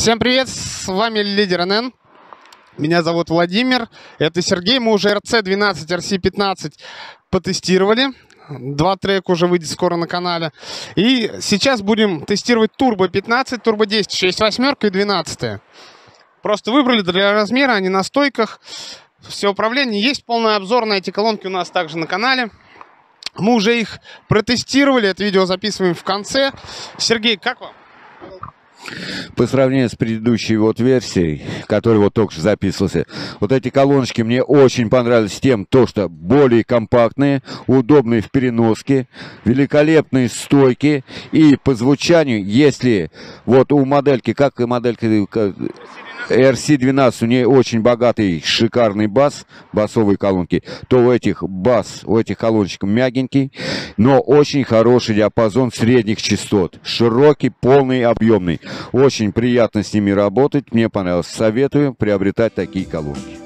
Всем привет, с вами Лидер НН. Меня зовут Владимир, это Сергей. Мы уже RC12, RC15 потестировали. 2 трека уже выйдет скоро на канале. И сейчас будем тестировать Turbo 15, Turbo 10, 6 восьмерка и 12. Просто выбрали для размера, они на стойках. Все управление. Есть полный обзор на эти колонки у нас также на канале. Мы уже их протестировали, это видео записываем в конце. Сергей, как вам? По сравнению с предыдущей версией, которая вот только что записывался, вот эти колоночки мне очень понравились тем, что более компактные, удобные в переноске, великолепные стойки и по звучанию, если вот у модельки, как и моделька RC12, у нее очень богатый, шикарный бас, басовые колонки, то у этих колоночек мягенький, но очень хороший диапазон средних частот, широкий, полный, объемный. Очень приятно с ними работать, мне понравилось. Советую приобретать такие колонки.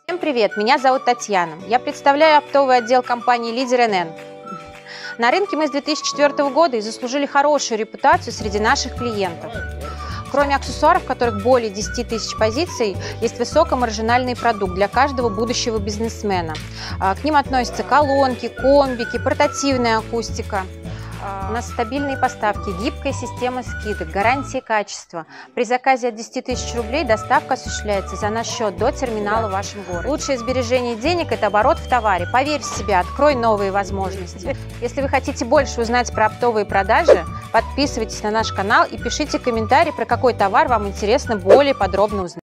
Всем привет, меня зовут Татьяна. Я представляю оптовый отдел компании Лидер НН. На рынке мы с 2004 года и заслужили хорошую репутацию среди наших клиентов. Кроме аксессуаров, в которых более 10 тысяч позиций, есть высокомаржинальный продукт для каждого будущего бизнесмена. К ним относятся колонки, комбики, портативная акустика. У нас стабильные поставки, гибкая система скидок, гарантия качества. При заказе от 10 тысяч рублей доставка осуществляется за наш счет до терминала в вашем городе. Лучшее сбережение денег – это оборот в товаре. Поверь в себя, открой новые возможности. Если вы хотите больше узнать про оптовые продажи, подписывайтесь на наш канал и пишите комментарий, про какой товар вам интересно более подробно узнать.